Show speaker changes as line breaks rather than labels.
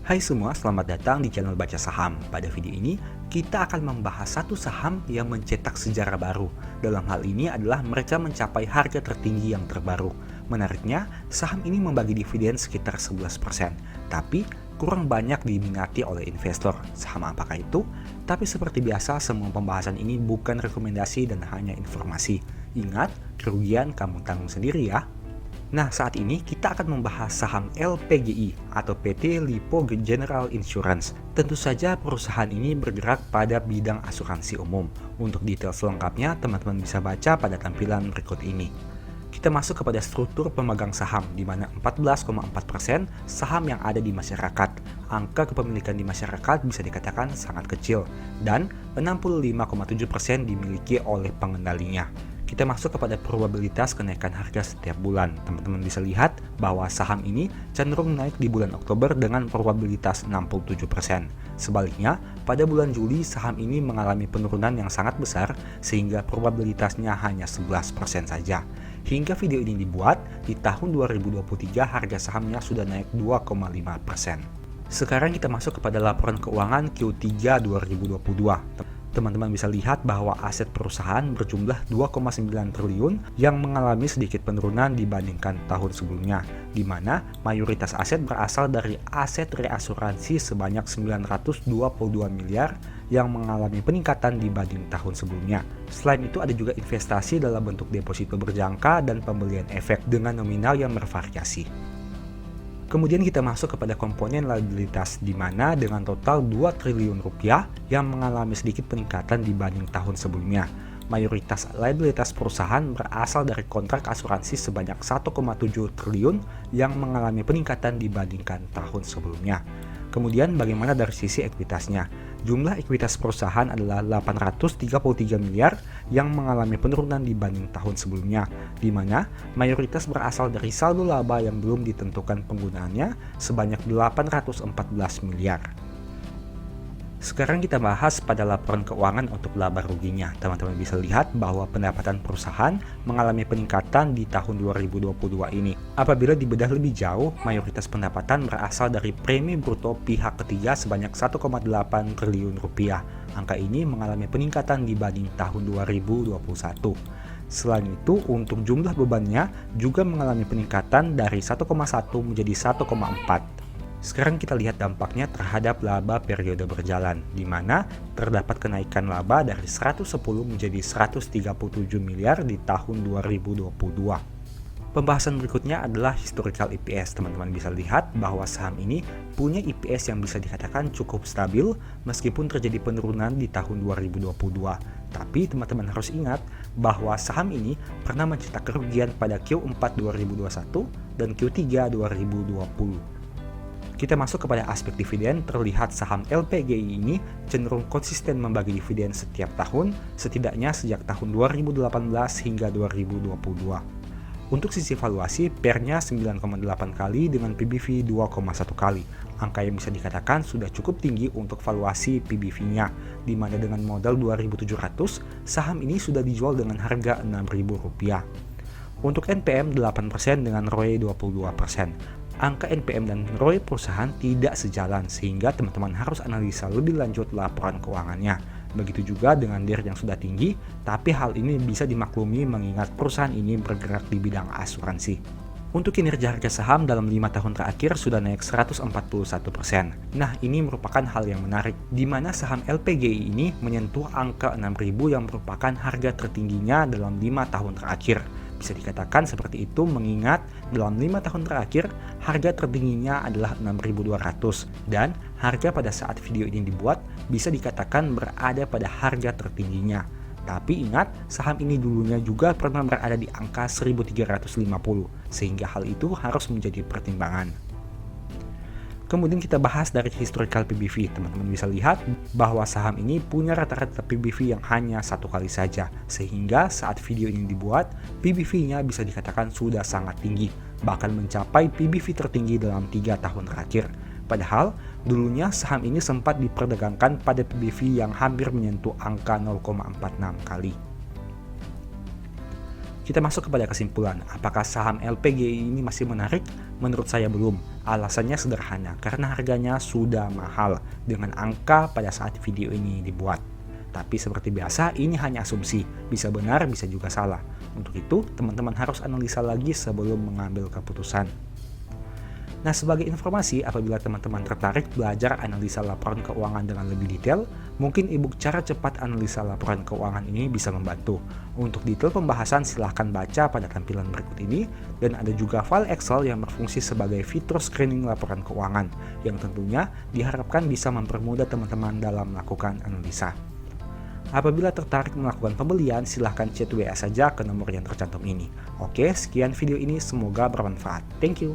Hai semua, selamat datang di channel Baca Saham. Pada video ini, kita akan membahas satu saham yang mencetak sejarah baru. Dalam hal ini adalah mereka mencapai harga tertinggi yang terbaru. Menariknya, saham ini membagi dividen sekitar 11%, tapi kurang banyak diminati oleh investor. Saham apakah itu? Tapi seperti biasa, semua pembahasan ini bukan rekomendasi dan hanya informasi. Ingat, kerugian kamu tanggung sendiri ya. Nah, saat ini kita akan membahas saham LPGI atau PT Lipo General Insurance. Tentu saja perusahaan ini bergerak pada bidang asuransi umum. Untuk detail selengkapnya, teman-teman bisa baca pada tampilan berikut ini. Kita masuk kepada struktur pemegang saham, di mana 14,4% saham yang ada di masyarakat. Angka kepemilikan di masyarakat bisa dikatakan sangat kecil, dan 65,7% dimiliki oleh pengendalinya. Kita masuk kepada probabilitas kenaikan harga setiap bulan. Teman-teman bisa lihat bahwa saham ini cenderung naik di bulan Oktober dengan probabilitas 67%. Sebaliknya, pada bulan Juli saham ini mengalami penurunan yang sangat besar sehingga probabilitasnya hanya 11% saja. Hingga video ini dibuat, di tahun 2023 harga sahamnya sudah naik 2,5%. Sekarang kita masuk kepada laporan keuangan Q3 2022. Teman-teman bisa lihat bahwa aset perusahaan berjumlah 2,9 triliun yang mengalami sedikit penurunan dibandingkan tahun sebelumnya, di mana mayoritas aset berasal dari aset reasuransi sebanyak 922 miliar yang mengalami peningkatan dibanding tahun sebelumnya. Selain itu ada juga investasi dalam bentuk deposito berjangka dan pembelian efek dengan nominal yang bervariasi. Kemudian kita masuk kepada komponen liabilitas, di mana dengan total 2 triliun rupiah yang mengalami sedikit peningkatan dibanding tahun sebelumnya. Mayoritas liabilitas perusahaan berasal dari kontrak asuransi sebanyak 1,7 triliun yang mengalami peningkatan dibandingkan tahun sebelumnya. Kemudian bagaimana dari sisi ekuitasnya? Jumlah ekuitas perusahaan adalah 833 miliar yang mengalami penurunan dibanding tahun sebelumnya, di mana mayoritas berasal dari saldo laba yang belum ditentukan penggunaannya sebanyak 814 miliar. Sekarang kita bahas pada laporan keuangan untuk laba ruginya. Teman-teman bisa lihat bahwa pendapatan perusahaan mengalami peningkatan di tahun 2022 ini. Apabila dibedah lebih jauh, mayoritas pendapatan berasal dari premi bruto pihak ketiga sebanyak 1,8 triliun rupiah. Angka ini mengalami peningkatan dibanding tahun 2021. Selain itu, untuk jumlah bebannya juga mengalami peningkatan dari 1,1 menjadi 1,4. Sekarang kita lihat dampaknya terhadap laba periode berjalan, di mana terdapat kenaikan laba dari 110 menjadi 137 miliar di tahun 2022. Pembahasan berikutnya adalah historical EPS. Teman-teman bisa lihat bahwa saham ini punya EPS yang bisa dikatakan cukup stabil meskipun terjadi penurunan di tahun 2022. Tapi teman-teman harus ingat bahwa saham ini pernah mencetak kerugian pada Q4 2021 dan Q3 2020. Kita masuk kepada aspek dividen. Terlihat saham LPGI ini cenderung konsisten membagi dividen setiap tahun, setidaknya sejak tahun 2018 hingga 2022. Untuk sisi valuasi, PER-nya 9,8 kali dengan PBV 2,1 kali. Angka yang bisa dikatakan sudah cukup tinggi untuk valuasi PBV-nya, di mana dengan modal 2.700, saham ini sudah dijual dengan harga Rp6.000. Untuk NPM 8% dengan ROE 22%. Angka NPM dan ROE perusahaan tidak sejalan sehingga teman-teman harus analisa lebih lanjut laporan keuangannya. Begitu juga dengan DER yang sudah tinggi, tapi hal ini bisa dimaklumi mengingat perusahaan ini bergerak di bidang asuransi. Untuk kinerja harga saham dalam 5 tahun terakhir sudah naik 141%. Nah, ini merupakan hal yang menarik, di mana saham LPGI ini menyentuh angka 6.000 yang merupakan harga tertingginya dalam 5 tahun terakhir. Bisa dikatakan seperti itu mengingat dalam 5 tahun terakhir harga tertingginya adalah 6.200 dan harga pada saat video ini dibuat bisa dikatakan berada pada harga tertingginya. Tapi ingat, saham ini dulunya juga pernah berada di angka 1.350 sehingga hal itu harus menjadi pertimbangan. Kemudian kita bahas dari historical PBV. Teman-teman bisa lihat bahwa saham ini punya rata-rata PBV yang hanya 1 kali saja, sehingga saat video ini dibuat, PBV-nya bisa dikatakan sudah sangat tinggi, bahkan mencapai PBV tertinggi dalam 3 tahun terakhir. Padahal, dulunya saham ini sempat diperdagangkan pada PBV yang hampir menyentuh angka 0,46 kali. Kita masuk kepada kesimpulan, apakah saham LPGI ini masih menarik? Menurut saya belum. Alasannya sederhana, karena harganya sudah mahal dengan angka pada saat video ini dibuat. Tapi seperti biasa, ini hanya asumsi, bisa benar, bisa juga salah. Untuk itu, teman-teman harus analisa lagi sebelum mengambil keputusan. Nah, sebagai informasi, apabila teman-teman tertarik belajar analisa laporan keuangan dengan lebih detail, mungkin ebook cara cepat analisa laporan keuangan ini bisa membantu. Untuk detail pembahasan silahkan baca pada tampilan berikut ini, dan ada juga file Excel yang berfungsi sebagai fitur screening laporan keuangan, yang tentunya diharapkan bisa mempermudah teman-teman dalam melakukan analisa. Apabila tertarik melakukan pembelian, silahkan chat WA saja ke nomor yang tercantum ini. Oke, sekian video ini, semoga bermanfaat. Thank you.